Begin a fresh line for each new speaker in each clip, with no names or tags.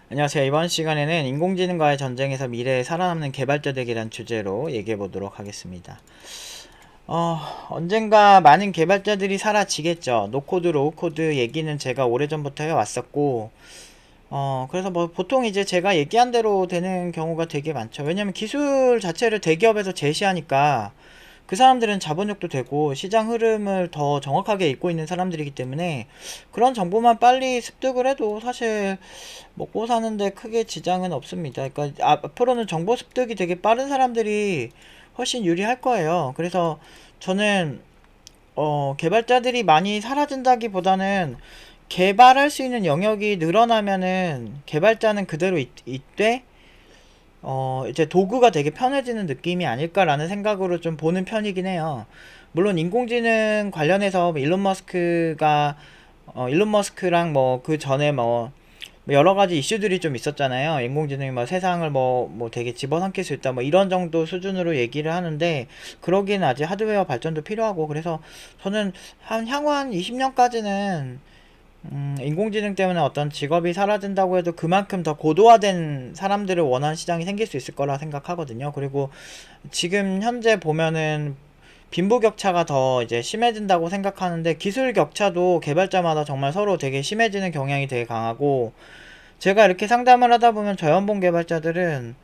안녕하세요. 이번 시간에는 인공지능과의 전쟁에서 미래에 살아남는 개발자들이란 주제로 얘기해 보도록 하겠습니다. 언젠가 많은 개발자들이 사라지겠죠. 노코드, 로우코드 얘기는 제가 오래전부터 해왔었고, 그래서 뭐 보통 이제 제가 얘기한 대로 되는 경우가 되게 많죠. 왜냐면 기술 자체를 대기업에서 제시하니까 그 사람들은 자본력도 되고 시장 흐름을 더 정확하게 읽고 있는 사람들이기 때문에 그런 정보만 빨리 습득을 해도 사실 먹고 사는데 크게 지장은 없습니다. 그러니까 앞으로는 정보 습득이 되게 빠른 사람들이 훨씬 유리할 거예요. 그래서 저는 개발자들이 많이 사라진다기보다는 개발할 수 있는 영역이 늘어나면은 개발자는 그대로 있되 이제 도구가 되게 편해지는 느낌이 아닐까라는 생각으로 좀 보는 편이긴 해요. 물론 인공지능 관련해서 일론 머스크랑 뭐 그 전에 뭐 여러 가지 이슈들이 좀 있었잖아요. 인공지능이 뭐 세상을 뭐 되게 집어삼킬 수 있다 뭐 이런 정도 수준으로 얘기를 하는데 그러기엔 아직 하드웨어 발전도 필요하고 그래서 저는 향후 한 20년까지는 인공지능 때문에 어떤 직업이 사라진다고 해도 그만큼 더 고도화된 사람들을 원하는 시장이 생길 수 있을 거라 생각하거든요. 그리고 지금 현재 보면은 빈부격차가 더 이제 심해진다고 생각하는데 기술 격차도 개발자마다 정말 서로 되게 심해지는 경향이 되게 강하고 제가 이렇게 상담을 하다 보면 저연봉 개발자들은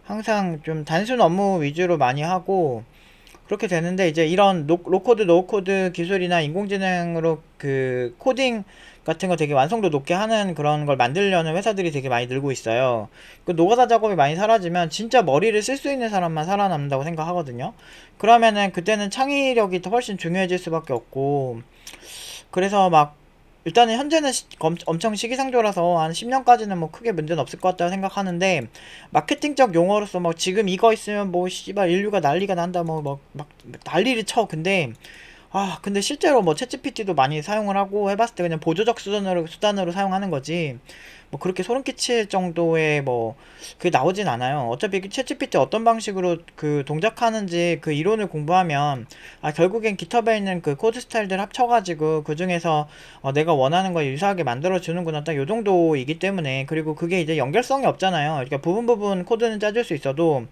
항상 좀 단순 업무 위주로 많이 하고 그렇게 되는데 이제 이런 로코드 노코드 기술이나 인공지능으로 그 코딩 같은 거 되게 완성도 높게 하는 그런 걸 만들려는 회사들이 되게 많이 늘고 있어요. 그 노가다 작업이 많이 사라지면 진짜 머리를 쓸 수 있는 사람만 살아남는다고 생각하거든요. 그러면은 그때는 창의력이 더 훨씬 중요해질 수밖에 없고 그래서 막 일단은 현재는 엄청 시기상조라서 한 10년까지는 뭐 크게 문제는 없을 것 같다고 생각하는데 마케팅적 용어로서 뭐 지금 이거 있으면 뭐 씨발 인류가 난리가 난다 뭐 막 난리를 쳐. 근데 실제로 뭐 챗GPT도 많이 사용을 하고 해봤을 때 그냥 보조적 수단으로 사용하는 거지. 뭐 그렇게 소름 끼칠 정도의 뭐 그게 나오진 않아요. 어차피 그 챗GPT 어떤 방식으로 그 동작하는지 그 이론을 공부하면 결국엔 깃허브에 있는 그 코드 스타일들 합쳐가지고 그 중에서 내가 원하는 걸 유사하게 만들어 주는구나 딱 요 정도이기 때문에 그리고 그게 이제 연결성이 없잖아요. 그러니까 부분 코드는 짜줄 수 있어도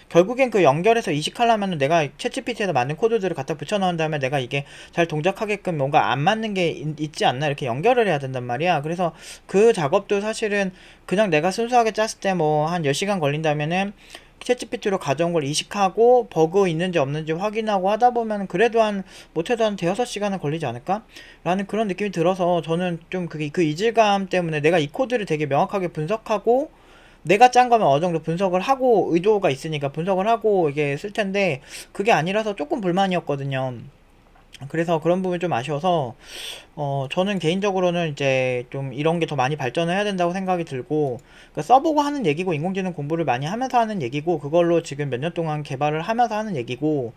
결국엔 그 연결해서 이식하려면 내가 챗GPT에다 맞는 코드들을 갖다 붙여 넣은 다음에 내가 이게 잘 동작하게끔 뭔가 안 맞는 게 있지 않나 이렇게 연결을 해야 된단 말이야. 그래서 그 작업도 사실은 그냥 내가 순수하게 짰을 때 뭐 한 10시간 걸린다면은 챗GPT로 가져온 걸 이식하고 버그 있는지 없는지 확인하고 하다 보면 그래도 한 못해도 한 대여섯 시간은 걸리지 않을까? 라는 그런 느낌이 들어서 저는 좀 그게 그 이질감 때문에 내가 이 코드를 되게 명확하게 분석하고 내가 짠 거면 어느 정도 분석을 하고 의도가 있으니까 분석을 하고 이게 쓸 텐데 그게 아니라서 조금 불만이었거든요. 그래서 그런 부분이 좀 아쉬워서 저는 개인적으로는 이제 좀 이런 게 더 많이 발전을 해야 된다고 생각이 들고 그러니까 써보고 하는 얘기고 인공지능 공부를 많이 하면서 하는 얘기고 그걸로 지금 몇 년 동안 개발을 하면서 하는 얘기고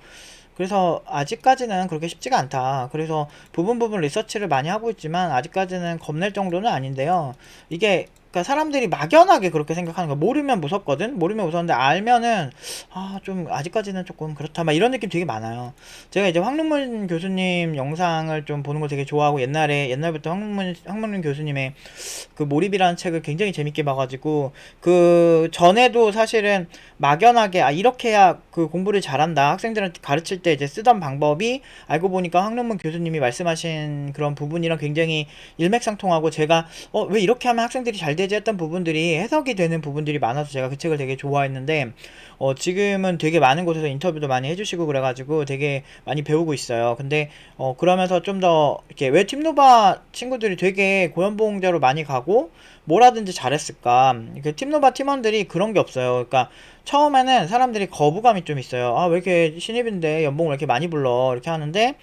그래서 아직까지는 그렇게 쉽지가 않다. 그래서 부분 리서치를 많이 하고 있지만 아직까지는 겁낼 정도는 아닌데요. 이게 그러니까 사람들이 막연하게 그렇게 생각하는 거야. 모르면 무섭거든. 모르면 무서운데 알면은 좀 아직까지는 조금 그렇다. 막 이런 느낌 되게 많아요. 제가 이제 황문문 교수님 영상을 좀 보는 걸 되게 좋아하고 옛날부터 황문문 교수님의 그 몰입이라는 책을 굉장히 재밌게 봐가지고 그 전에도 사실은 막연하게 이렇게 해야 그 공부를 잘한다 학생들한테 가르칠 때 이제 쓰던 방법이 알고 보니까 황론문 교수님이 말씀하신 그런 부분이랑 굉장히 일맥상통하고 제가 왜 이렇게 하면 학생들이 잘 되지 했던 부분들이 해석이 되는 부분들이 많아서 제가 그 책을 되게 좋아했는데 지금은 되게 많은 곳에서 인터뷰도 많이 해주시고 그래가지고 되게 많이 배우고 있어요. 근데 그러면서 좀 더 이렇게 왜 팀노바 친구들이 되게 고연봉자로 많이 가고 뭐라든지 잘했을까? 그 팀노바 팀원들이 그런 게 없어요. 그러니까 처음에는 사람들이 거부감이 좀 있어요. 왜 이렇게 신입인데 연봉을 이렇게 많이 불러? 이렇게 하는데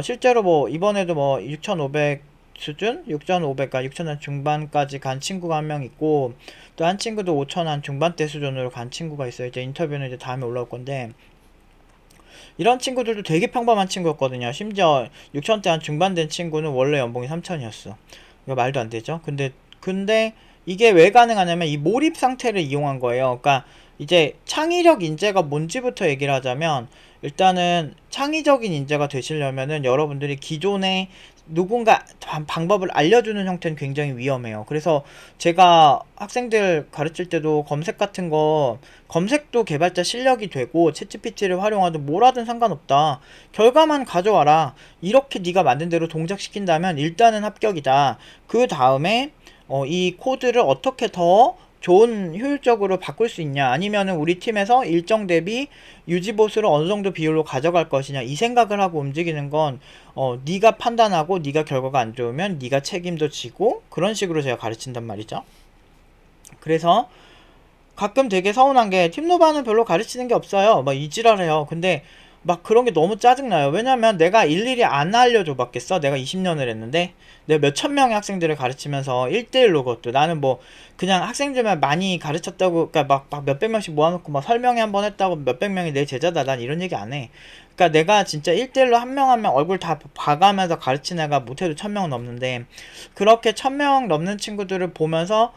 실제로 뭐 이번에도 뭐 6,500 수준? 6,500까 6,000원 중반까지 간 친구가 한 명 있고 또 한 친구도 5,000원 중반대 수준으로 간 친구가 있어요. 이제 인터뷰는 이제 다음에 올라올 건데 이런 친구들도 되게 평범한 친구였거든요. 심지어 6천대 한 중반 된 친구는 원래 연봉이 3천이었어. 이거 말도 안 되죠. 근데 이게 왜 가능하냐면 이 몰입 상태를 이용한 거예요. 그러니까 이제 창의력 인재가 뭔지부터 얘기를 하자면 일단은 창의적인 인재가 되시려면은 여러분들이 기존에 누군가 방법을 알려주는 형태는 굉장히 위험해요. 그래서 제가 학생들 가르칠 때도 검색 같은 거, 검색도 개발자 실력이 되고 챗GPT를 활용하든 뭘 하든 상관없다. 결과만 가져와라. 이렇게 네가 만든 대로 동작시킨다면 일단은 합격이다. 그 다음에 이 코드를 어떻게 더 좋은 효율적으로 바꿀 수 있냐, 아니면은 우리 팀에서 일정 대비 유지보수를 어느 정도 비율로 가져갈 것이냐, 이 생각을 하고 움직이는 건 네가 판단하고 네가 결과가 안 좋으면 네가 책임도 지고, 그런 식으로 제가 가르친단 말이죠. 그래서 가끔 되게 서운한 게 팀노바는 별로 가르치는 게 없어요. 막 이지랄해요. 근데 막 그런 게 너무 짜증나요. 왜냐면 내가 일일이 안 알려줘 봤겠어? 내가 20년을 했는데 내가 몇천 명의 학생들을 가르치면서 1대1로, 그것도 나는 뭐 그냥 학생들만 많이 가르쳤다고, 그러니까 막 몇백 명씩 모아놓고 막 설명회 한번 했다고 몇백 명이 내 제자다, 난 이런 얘기 안 해. 그러니까 내가 진짜 1대1로 한 명 한 명 얼굴 다 봐가면서 가르친 애가 못해도 1000명 넘는데, 그렇게 1000명 넘는 친구들을 보면서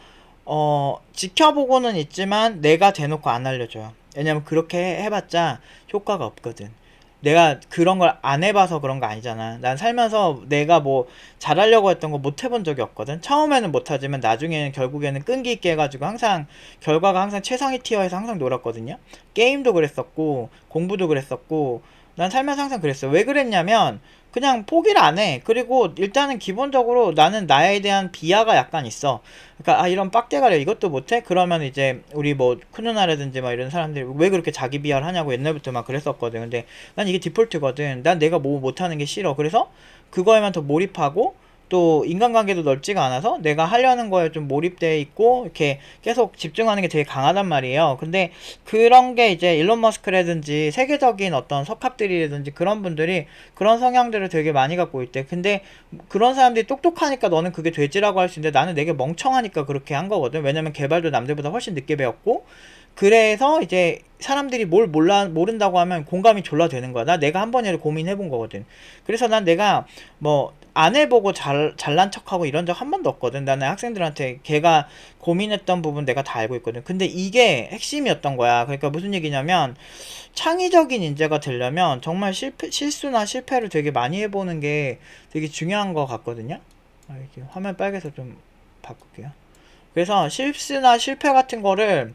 지켜보고는 있지만 내가 대놓고 안 알려줘요. 왜냐면 그렇게 해봤자 효과가 없거든. 내가 그런 걸 안 해봐서 그런 거 아니잖아. 난 살면서 내가 뭐 잘하려고 했던 거 못 해본 적이 없거든. 처음에는 못하지만 나중에는 결국에는 끈기 있게 해가지고 항상 결과가 항상 최상위 티어에서 항상 놀았거든요. 게임도 그랬었고 공부도 그랬었고, 난 살면서 항상 그랬어. 왜 그랬냐면 그냥 포기를 안 해. 그리고 일단은 기본적으로 나는 나에 대한 비하가 약간 있어. 그러니까 이런 빡대가리 이것도 못해? 그러면 이제 우리 뭐 큰누나라든지 막 이런 사람들이 왜 그렇게 자기 비하를 하냐고 옛날부터 막 그랬었거든. 근데 난 이게 디폴트거든. 난 내가 뭐 못하는 게 싫어. 그래서 그거에만 더 몰입하고, 또 인간관계도 넓지가 않아서 내가 하려는 거에 좀 몰입돼 있고 이렇게 계속 집중하는 게 되게 강하단 말이에요. 근데 그런 게 이제 일론 머스크라든지 세계적인 어떤 석학들이라든지 그런 분들이 그런 성향들을 되게 많이 갖고 있대. 근데 그런 사람들이 똑똑하니까 너는 그게 되지라고 할 수 있는데, 나는 되게 멍청하니까 그렇게 한 거거든. 왜냐면 개발도 남들보다 훨씬 늦게 배웠고, 그래서 이제 사람들이 뭘 모른다고 하면 공감이 졸라 되는 거야. 나 내가 한 번이라도 고민해본 거거든. 그래서 난 내가 뭐 안 해보고 잘난 척하고 이런 적 한 번도 없거든. 나는 학생들한테 걔가 고민했던 부분 내가 다 알고 있거든. 근데 이게 핵심이었던 거야. 그러니까 무슨 얘기냐면, 창의적인 인재가 되려면 정말 실수나 실패를 되게 많이 해보는 게 되게 중요한 것 같거든요. 이렇게 화면 빨개서 좀 바꿀게요. 그래서 실수나 실패 같은 거를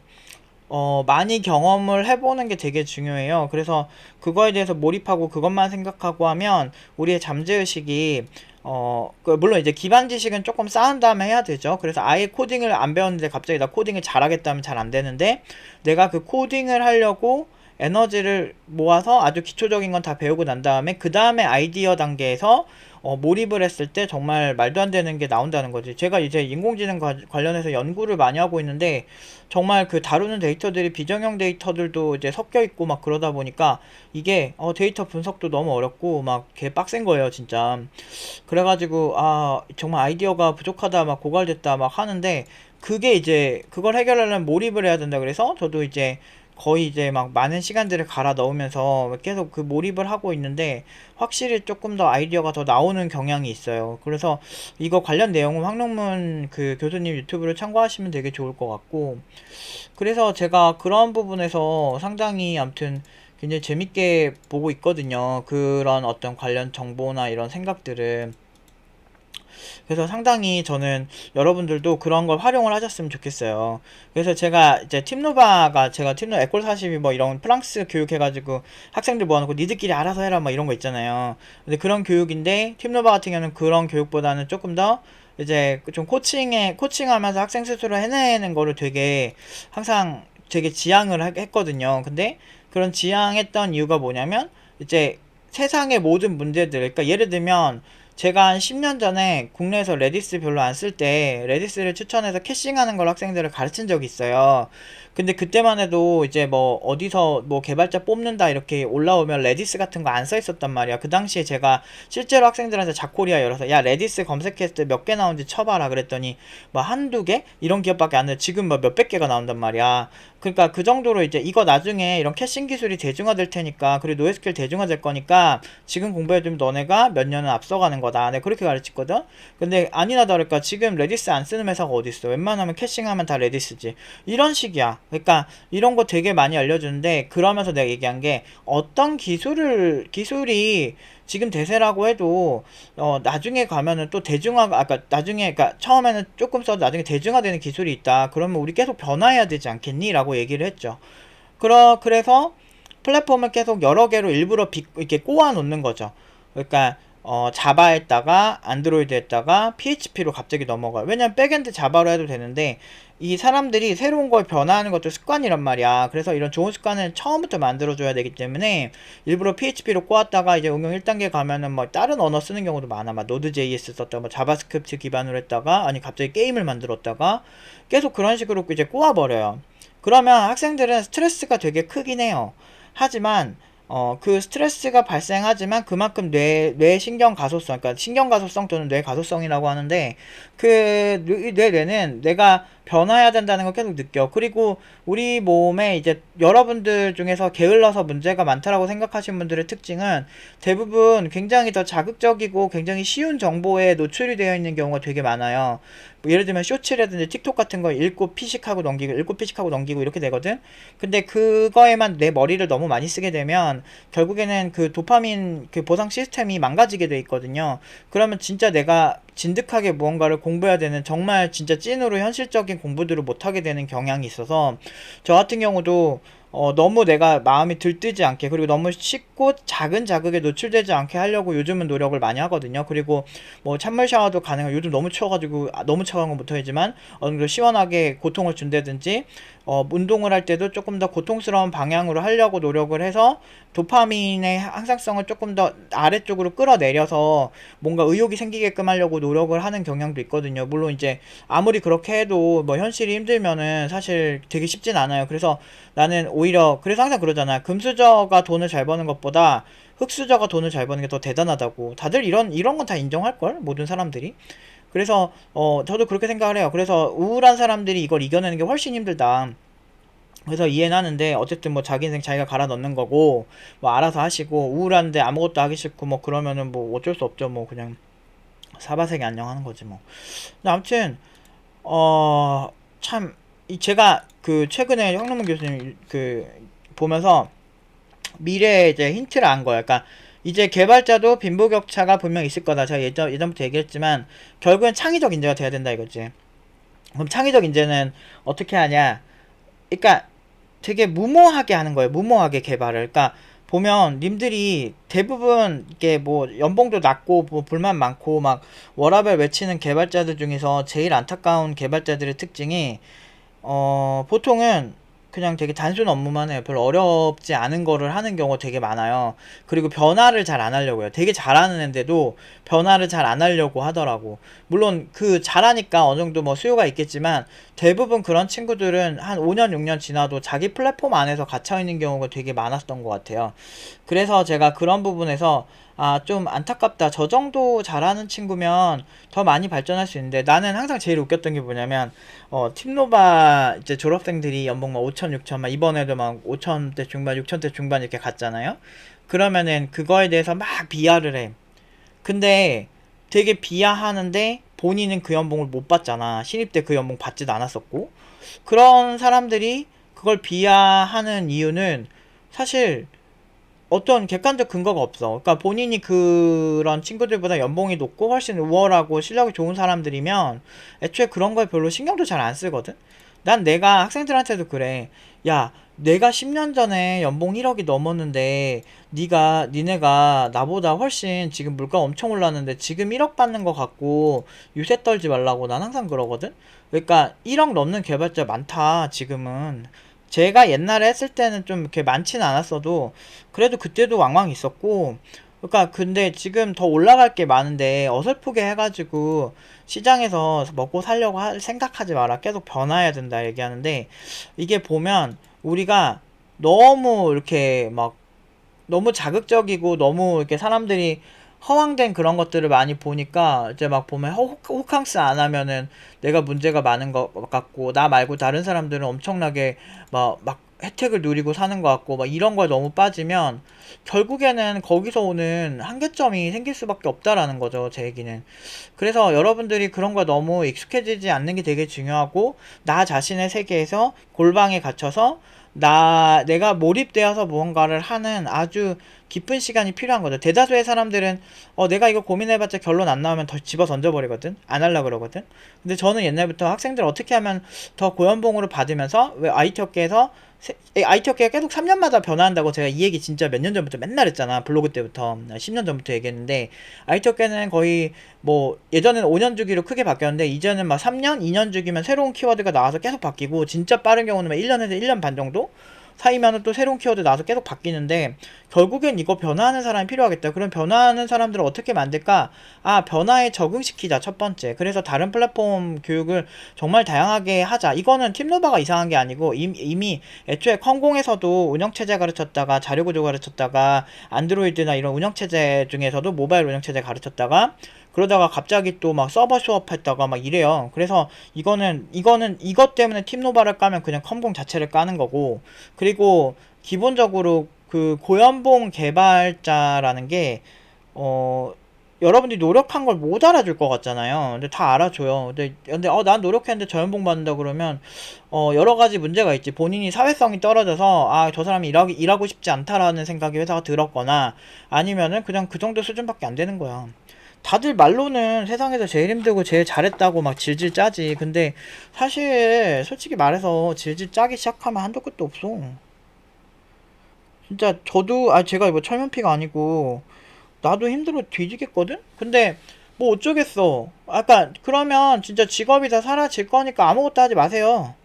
많이 경험을 해보는 게 되게 중요해요. 그래서 그거에 대해서 몰입하고 그것만 생각하고 하면 우리의 잠재의식이, 물론 이제 기반 지식은 조금 쌓은 다음에 해야 되죠. 그래서 아예 코딩을 안 배웠는데 갑자기 나 코딩을 잘하겠다면 잘 안 되는데, 내가 그 코딩을 하려고 에너지를 모아서 아주 기초적인 건 다 배우고 난 다음에 그 다음에 아이디어 단계에서 몰입을 했을 때 정말 말도 안 되는 게 나온다는 거지. 제가 이제 인공지능 관련해서 연구를 많이 하고 있는데, 정말 그 다루는 데이터들이 비정형 데이터들도 이제 섞여 있고 막 그러다 보니까 이게 데이터 분석도 너무 어렵고 막 개 빡센 거예요, 진짜. 그래가지고 정말 아이디어가 부족하다, 막 고갈됐다 막 하는데, 그게 이제 그걸 해결하려면 몰입을 해야 된다. 그래서 저도 이제 거의 이제 막 많은 시간들을 갈아 넣으면서 계속 그 몰입을 하고 있는데, 확실히 조금 더 아이디어가 더 나오는 경향이 있어요. 그래서 이거 관련 내용은 황룡문 그 교수님 유튜브를 참고하시면 되게 좋을 것 같고, 그래서 제가 그런 부분에서 상당히 아무튼 굉장히 재밌게 보고 있거든요. 그런 어떤 관련 정보나 이런 생각들을. 그래서 상당히 저는 여러분들도 그런 걸 활용을 하셨으면 좋겠어요. 그래서 제가 이제 팀노바가, 제가 팀노 에콜 42 뭐 이런 프랑스 교육 해가지고 학생들 모아놓고 니들끼리 알아서 해라 막 이런 거 있잖아요. 근데 그런 교육인데, 팀노바 같은 경우는 그런 교육보다는 조금 더 이제 좀 코칭하면서 학생 스스로 해내는 거를 되게 항상 되게 지향을 했거든요. 근데 그런 지향했던 이유가 뭐냐면, 이제 세상의 모든 문제들, 그러니까 예를 들면 제가 한 10년 전에 국내에서 레디스 별로 안 쓸 때 레디스를 추천해서 캐싱하는 걸 학생들을 가르친 적이 있어요. 근데 그때만 해도 이제 뭐 어디서 뭐 개발자 뽑는다 이렇게 올라오면 레디스 같은 거 안 써 있었단 말이야. 그 당시에 제가 실제로 학생들한테 자코리아 열어서 야 레디스 검색했을 때 몇 개 나오는지 쳐봐라 그랬더니 뭐 한두 개? 이런 기업밖에 안 돼. 지금 뭐 몇백 개가 나온단 말이야. 그러니까 그 정도로 이제 이거 나중에 이런 캐싱 기술이 대중화될 테니까, 그리고 노에스큐엘 대중화될 거니까 지금 공부해두면 너네가 몇 년은 앞서가는 거다. 거다. 내가 그렇게 가르쳤거든. 근데 아니나 다를까 지금 레디스 안 쓰는 회사가 어딨어. 웬만하면 캐싱하면 다 레디스지. 이런 식이야. 그러니까 이런 거 되게 많이 알려주는데, 그러면서 내가 얘기한 게, 어떤 기술이 지금 대세라고 해도 나중에 가면은 또 대중화가, 아까 나중에, 그러니까 처음에는 조금 써도 나중에 대중화되는 기술이 있다. 그러면 우리 계속 변화해야 되지 않겠니? 라고 얘기를 했죠. 그래서 플랫폼을 계속 여러 개로 일부러 이렇게 꼬아 놓는 거죠. 그러니까 자바에다가 안드로이드에다가 PHP로 갑자기 넘어가요. 왜냐면 백엔드 자바로 해도 되는데, 이 사람들이 새로운 걸 변화하는 것도 습관이란 말이야. 그래서 이런 좋은 습관을 처음부터 만들어줘야 되기 때문에 일부러 PHP로 꼬았다가 이제 응용 1단계 가면은 뭐 다른 언어 쓰는 경우도 많아. 막 노드.js 썼다가 뭐 자바스크립트 기반으로 했다가, 아니 갑자기 게임을 만들었다가, 계속 그런 식으로 이제 꼬아버려요. 그러면 학생들은 스트레스가 되게 크긴 해요. 하지만 그 스트레스가 발생하지만 그만큼 뇌 신경 가소성, 그러니까 신경 가소성 또는 뇌 가소성이라고 하는데, 그 뇌는 내가 변화해야 된다는 걸 계속 느껴. 그리고 우리 몸에 이제 여러분들 중에서 게을러서 문제가 많다라고 생각하시는 분들의 특징은 대부분 굉장히 더 자극적이고 굉장히 쉬운 정보에 노출이 되어 있는 경우가 되게 많아요. 뭐 예를 들면 쇼츠라든지 틱톡 같은 거 읽고 피식하고 넘기고 이렇게 되거든. 근데 그거에만 내 머리를 너무 많이 쓰게 되면 결국에는 그 도파민 그 보상 시스템이 망가지게 돼 있거든요. 그러면 진짜 내가 진득하게 무언가를 공부해야 되는, 정말 진짜 찐으로 현실적인 공부들을 못하게 되는 경향이 있어서, 저 같은 경우도 너무 내가 마음이 들뜨지 않게, 그리고 너무 쉽고 작은 자극에 노출되지 않게 하려고 요즘은 노력을 많이 하거든요. 그리고 뭐 찬물 샤워도 가능한, 요즘 너무 추워가지고 너무 차가운 건 못하지만 어느 정도 시원하게 고통을 준다든지, 운동을 할 때도 조금 더 고통스러운 방향으로 하려고 노력을 해서 도파민의 항상성을 조금 더 아래쪽으로 끌어내려서 뭔가 의욕이 생기게끔 하려고 노력을 하는 경향도 있거든요. 물론 이제 아무리 그렇게 해도 뭐 현실이 힘들면은 사실 되게 쉽진 않아요. 그래서 나는 오히려, 그래서 항상 그러잖아. 금수저가 돈을 잘 버는 것보다 흙수저가 돈을 잘 버는 게 더 대단하다고. 다들 이런 건 다 인정할걸? 모든 사람들이. 그래서 저도 그렇게 생각을 해요. 그래서 우울한 사람들이 이걸 이겨내는 게 훨씬 힘들다. 그래서 이해는 하는데, 어쨌든 뭐 자기 인생 자기가 갈아 넣는 거고 뭐 알아서 하시고, 우울한데 아무것도 하기 싫고 뭐 그러면은 뭐 어쩔 수 없죠. 뭐 그냥 사바세계 안녕하는 거지 뭐. 근데 아무튼 참 제가 그 최근에 황능문 교수님 그 보면서 미래에 이제 힌트를 안 거야. 그러니까 이제 개발자도 빈부격차가 분명 있을 거다. 제가 예전부터 얘기했지만 결국엔 창의적 인재가 돼야 된다 이거지. 그럼 창의적 인재는 어떻게 하냐? 그러니까 되게 무모하게 하는 거예요. 무모하게 개발을. 그러니까 보면 님들이 대부분 이게 뭐 연봉도 낮고 뭐 불만 많고 막 워라밸 외치는 개발자들 중에서 제일 안타까운 개발자들의 특징이 보통은 그냥 되게 단순 업무만 해요. 별로 어렵지 않은 거를 하는 경우가 되게 많아요. 그리고 변화를 잘 안 하려고 해요. 되게 잘하는 애인데도 변화를 잘 안 하려고 하더라고. 물론 그 잘하니까 어느 정도 뭐 수요가 있겠지만, 대부분 그런 친구들은 한 5년, 6년 지나도 자기 플랫폼 안에서 갇혀있는 경우가 되게 많았던 것 같아요. 그래서 제가 그런 부분에서 좀 안타깝다. 저 정도 잘하는 친구면 더 많이 발전할 수 있는데, 나는 항상 제일 웃겼던 게 뭐냐면, 팀노바 이제 졸업생들이 연봉 막 5천, 6천, 막 이번에도 막 5천대 중반, 6천대 중반 이렇게 갔잖아요. 그러면은 그거에 대해서 막 비하를 해. 근데 되게 비하하는데 본인은 그 연봉을 못 받잖아. 신입 때 그 연봉 받지도 않았었고. 그런 사람들이 그걸 비하하는 이유는 사실 어떤 객관적 근거가 없어. 그러니까 본인이 그런 친구들보다 연봉이 높고 훨씬 우월하고 실력이 좋은 사람들이면 애초에 그런 거에 별로 신경도 잘 안 쓰거든. 난 내가 학생들한테도 그래. 야, 내가 10년 전에 연봉 1억이 넘었는데 니네가 나보다 훨씬 지금 물가 엄청 올랐는데 지금 1억 받는 거 갖고 유세 떨지 말라고 난 항상 그러거든. 그러니까 1억 넘는 개발자 많다 지금은. 제가 옛날에 했을 때는 좀 이렇게 많지는 않았어도 그래도 그때도 왕왕 있었고, 그러니까 근데 지금 더 올라갈 게 많은데 어설프게 해가지고 시장에서 먹고 살려고 생각하지 마라. 계속 변화해야 된다 얘기하는데, 이게 보면 우리가 너무 이렇게 막 너무 자극적이고 너무 이렇게 사람들이 허황된 그런 것들을 많이 보니까 이제 막 보면 호캉스 안 하면은 내가 문제가 많은 것 같고, 나 말고 다른 사람들은 엄청나게 막 혜택을 누리고 사는 것 같고 막 이런 거에 너무 빠지면 결국에는 거기서 오는 한계점이 생길 수밖에 없다라는 거죠, 제 얘기는. 그래서 여러분들이 그런 거 너무 익숙해지지 않는 게 되게 중요하고, 나 자신의 세계에서 골방에 갇혀서 내가 몰입되어서 무언가를 하는 아주 깊은 시간이 필요한 거죠. 대다수의 사람들은 내가 이거 고민해봤자 결론 안 나오면 더 집어 던져버리거든. 안 하려고 그러거든. 근데 저는 옛날부터 학생들 어떻게 하면 더 고연봉으로 받으면서, 왜 IT 업계에서 IT 업계가 계속 3년마다 변화한다고, 제가 이 얘기 진짜 몇 년 전부터 맨날 했잖아. 블로그 때부터 10년 전부터 얘기했는데, IT 업계는 거의 뭐 예전에는 5년 주기로 크게 바뀌었는데, 이제는 막 3년, 2년 주기면 새로운 키워드가 나와서 계속 바뀌고, 진짜 빠른 경우는 막 1년에서 1년 반 정도 사이면은 또 새로운 키워드 나와서 계속 바뀌는데, 결국엔 이거 변화하는 사람이 필요하겠다. 그럼 변화하는 사람들을 어떻게 만들까? 변화에 적응시키자, 첫 번째. 그래서 다른 플랫폼 교육을 정말 다양하게 하자. 이거는 팀노바가 이상한 게 아니고, 이미 애초에 컴공에서도 운영체제 가르쳤다가 자료구조 가르쳤다가 안드로이드나 이런 운영체제 중에서도 모바일 운영체제 가르쳤다가, 그러다가 갑자기 또 막 서버 수업했다가 막 이래요. 그래서 이거는 이것 때문에 팀노바를 까면 그냥 컴공 자체를 까는 거고, 그리고 기본적으로 그 고연봉 개발자라는 게 여러분들이 노력한 걸 못 알아줄 것 같잖아요. 근데 다 알아줘요. 근데 난 노력했는데 저 연봉 받는다 그러면 여러 가지 문제가 있지. 본인이 사회성이 떨어져서 저 사람이 일하고 싶지 않다라는 생각이 회사가 들었거나, 아니면은 그냥 그 정도 수준밖에 안 되는 거야. 다들 말로는 세상에서 제일 힘들고 제일 잘했다고 막 질질 짜지. 근데 사실 솔직히 말해서 질질 짜기 시작하면 한도 끝도 없어. 진짜 저도 제가 뭐 철면피가 아니고 나도 힘들어 뒤지겠거든? 근데 뭐 어쩌겠어. 그러면 진짜 직업이 다 사라질 거니까 아무것도 하지 마세요.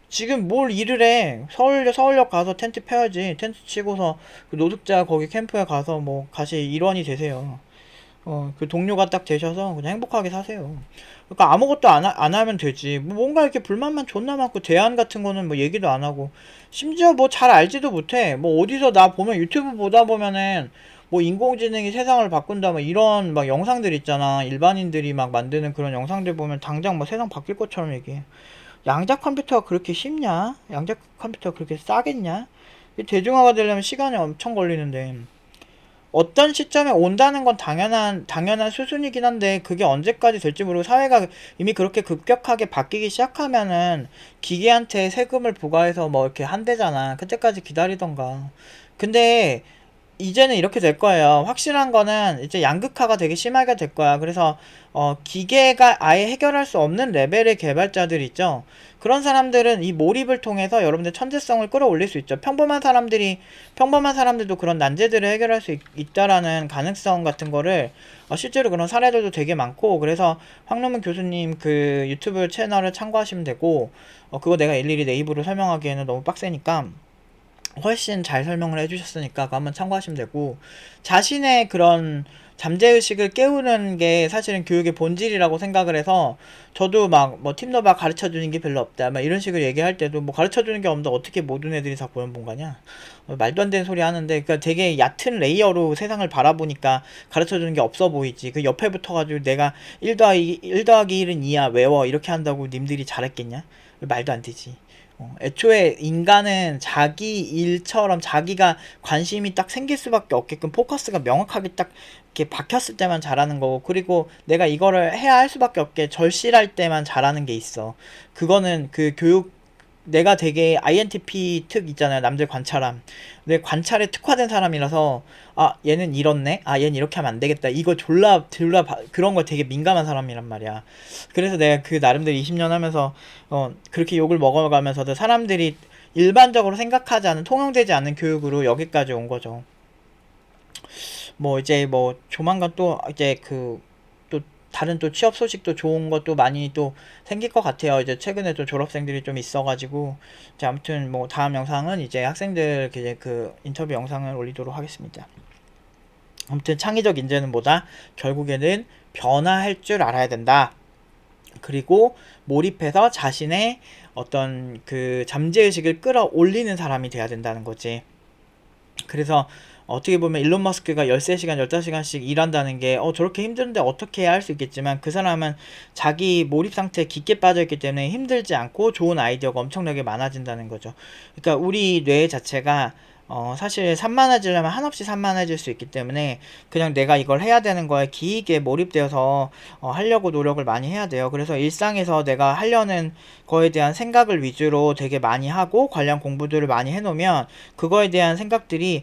지금 뭘 일을 해. 서울역 가서 텐트 펴야지. 텐트 치고서 그 노숙자 거기 캠프에 가서 뭐 같이 일원이 되세요. 그 동료가 딱 되셔서 그냥 행복하게 사세요. 그러니까 아무것도 안 하면 되지. 뭐 뭔가 이렇게 불만만 존나 많고, 대안 같은 거는 뭐 얘기도 안 하고, 심지어 뭐 잘 알지도 못해. 뭐 어디서 나 보면 유튜브 보다 보면은 뭐 인공지능이 세상을 바꾼다 뭐 이런 막 영상들 있잖아. 일반인들이 막 만드는 그런 영상들 보면 당장 뭐 세상 바뀔 것처럼 얘기해. 양자 컴퓨터가 그렇게 쉽냐? 양자 컴퓨터가 그렇게 싸겠냐? 대중화가 되려면 시간이 엄청 걸리는데, 어떤 시점에 온다는 건 당연한 수순이긴 한데, 그게 언제까지 될지 모르고 사회가 이미 그렇게 급격하게 바뀌기 시작하면은 기계한테 세금을 부과해서 뭐 이렇게 한대잖아. 그때까지 기다리던가. 근데 이제는 이렇게 될 거예요. 확실한 거는 이제 양극화가 되게 심하게 될 거야. 그래서 기계가 아예 해결할 수 없는 레벨의 개발자들 있죠. 그런 사람들은 이 몰입을 통해서 여러분들 천재성을 끌어올릴 수 있죠. 평범한 사람들도 그런 난제들을 해결할 수 있다라는 가능성 같은 거를 실제로 그런 사례들도 되게 많고, 그래서 황노문 교수님 그 유튜브 채널을 참고하시면 되고, 그거 내가 일일이 내 입으로 설명하기에는 너무 빡세니까 훨씬 잘 설명을 해주셨으니까 그거 한번 참고하시면 되고, 자신의 그런 잠재의식을 깨우는 게 사실은 교육의 본질이라고 생각을 해서, 저도 막 뭐 팀너바 가르쳐주는 게 별로 없다 막 이런 식으로 얘기할 때도, 뭐 가르쳐주는 게 없는데 어떻게 모든 애들이 다 고연봉가냐, 말도 안 되는 소리 하는데, 그러니까 되게 얕은 레이어로 세상을 바라보니까 가르쳐주는 게 없어 보이지. 그 옆에 붙어가지고 내가 1 더하기 1은 2야 외워 이렇게 한다고 님들이 잘했겠냐? 말도 안 되지. 애초에 인간은 자기 일처럼 자기가 관심이 딱 생길 수밖에 없게끔 포커스가 명확하게 딱 이렇게 박혔을 때만 잘하는 거고, 그리고 내가 이거를 해야 할 수밖에 없게 절실할 때만 잘하는 게 있어. 그거는 그 교육, 내가 되게 INTP 특 있잖아요. 남들 관찰함. 내 관찰에 특화된 사람이라서, 얘는 이렇네? 얘는 이렇게 하면 안 되겠다. 이거 그런 거 되게 민감한 사람이란 말이야. 그래서 내가 그 나름대로 20년 하면서, 그렇게 욕을 먹어가면서도 사람들이 일반적으로 생각하지 않은, 통용되지 않는 교육으로 여기까지 온 거죠. 뭐 이제 뭐 조만간 또 이제 또 다른 또 취업 소식도 좋은 것도 많이 또 생길 것 같아요. 이제 최근에 또 졸업생들이 좀 있어가지고, 이제 아무튼 뭐 다음 영상은 이제 학생들 이제 그 인터뷰 영상을 올리도록 하겠습니다. 아무튼 창의적 인재는 뭐다? 결국에는 변화할 줄 알아야 된다. 그리고 몰입해서 자신의 어떤 그 잠재의식을 끌어올리는 사람이 돼야 된다는 거지. 그래서 어떻게 보면 일론 머스크가 13시간, 15시간씩 일한다는 게 저렇게 힘든데 어떻게 해야 할 수 있겠지만 그 사람은 자기 몰입 상태에 깊게 빠져있기 때문에 힘들지 않고 좋은 아이디어가 엄청나게 많아진다는 거죠. 그러니까 우리 뇌 자체가 사실 산만해지려면 한없이 산만해질 수 있기 때문에 그냥 내가 이걸 해야 되는 거에 기이게 몰입되어서 하려고 노력을 많이 해야 돼요. 그래서 일상에서 내가 하려는 거에 대한 생각을 위주로 되게 많이 하고 관련 공부들을 많이 해놓으면 그거에 대한 생각들이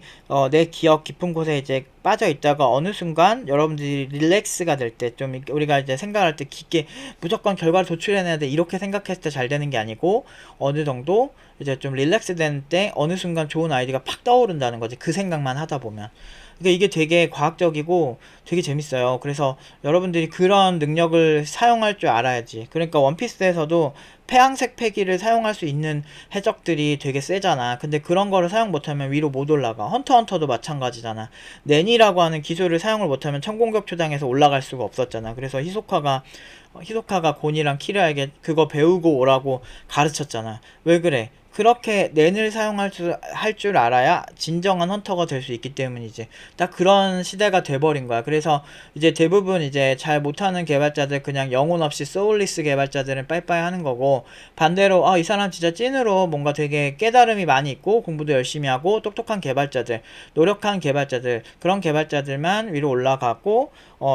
내 기억 깊은 곳에 이제 빠져 있다가 어느 순간 여러분들이 릴렉스가 될 때 좀 우리가 이제 생각할 때 깊게 무조건 결과를 도출해내야 돼 이렇게 생각했을 때 잘 되는 게 아니고 어느 정도 이제 좀 릴렉스 된 때 어느 순간 좋은 아이디어가 팍 떠오른다는 거지. 그 생각만 하다 보면. 그러니까 이게 되게 과학적이고 되게 재밌어요. 그래서 여러분들이 그런 능력을 사용할 줄 알아야지. 그러니까 원피스에서도 폐양색 패기를 사용할 수 있는 해적들이 되게 세잖아. 근데 그런 거를 사용 못하면 위로 못 올라가. 헌터도 마찬가지잖아. 낸이라고 하는 기술을 사용을 못하면 천공격 초당에서 올라갈 수가 없었잖아. 그래서 히소카가 곤이랑 키르에게 그거 배우고 오라고 가르쳤잖아. 왜 그래? 그렇게 낸을 할 줄 알아야 진정한 헌터가 될 수 있기 때문이지. 딱 그런 시대가 돼버린 거야. 그래서 이제 대부분 이제 잘 못하는 개발자들 그냥 영혼 없이 소울리스 개발자들은 빠이빠이 하는 거고, 반대로 이 사람 진짜 찐으로 뭔가 되게 깨달음이 많이 있고 공부도 열심히 하고 똑똑한 개발자들, 노력한 개발자들, 그런 개발자들만 위로 올라가고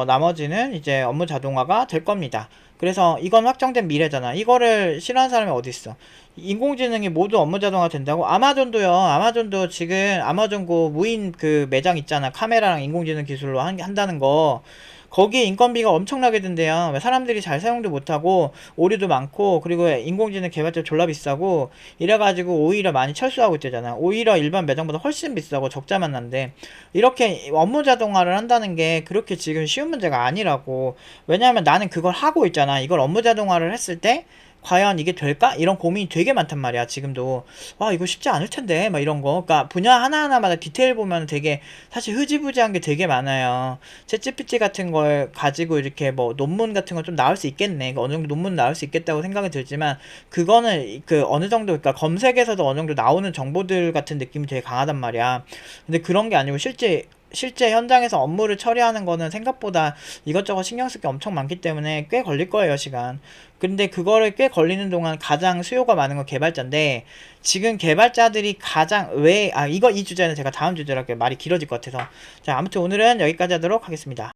나머지는 이제 업무 자동화가 될 겁니다. 그래서 이건 확정된 미래잖아. 이거를 싫어하는 사람이 어디 있어? 인공지능이 모두 업무 자동화 된다고? 아마존도요. 아마존도 지금 아마존고 무인 그 매장 있잖아. 카메라랑 인공지능 기술로 한다는 거. 거기에 인건비가 엄청나게 든대요. 왜 사람들이 잘 사용도 못하고 오류도 많고 그리고 인공지능 개발자 졸라 비싸고 이래가지고 오히려 많이 철수하고 있대잖아. 오히려 일반 매장보다 훨씬 비싸고 적자만 난데 이렇게 업무 자동화를 한다는 게 그렇게 지금 쉬운 문제가 아니라고. 왜냐하면 나는 그걸 하고 있잖아. 이걸 업무 자동화를 했을 때 과연 이게 될까? 이런 고민이 되게 많단 말이야, 지금도. 이거 쉽지 않을 텐데, 막 이런 거. 그러니까 분야 하나하나마다 디테일 보면 되게, 사실 흐지부지한 게 되게 많아요. 챗GPT 같은 걸 가지고 이렇게 뭐 논문 같은 거 좀 나올 수 있겠네. 어느 정도 논문 나올 수 있겠다고 생각이 들지만, 그거는 그 어느 정도, 그러니까 검색에서도 어느 정도 나오는 정보들 같은 느낌이 되게 강하단 말이야. 근데 그런 게 아니고 실제 현장에서 업무를 처리하는 거는 생각보다 이것저것 신경 쓸 게 엄청 많기 때문에 꽤 걸릴 거예요, 시간. 근데 그거를 꽤 걸리는 동안 가장 수요가 많은 건 개발자인데, 지금 개발자들이 가장 이 주제는 제가 다음 주제로 할게요. 말이 길어질 것 같아서. 자, 아무튼 오늘은 여기까지 하도록 하겠습니다.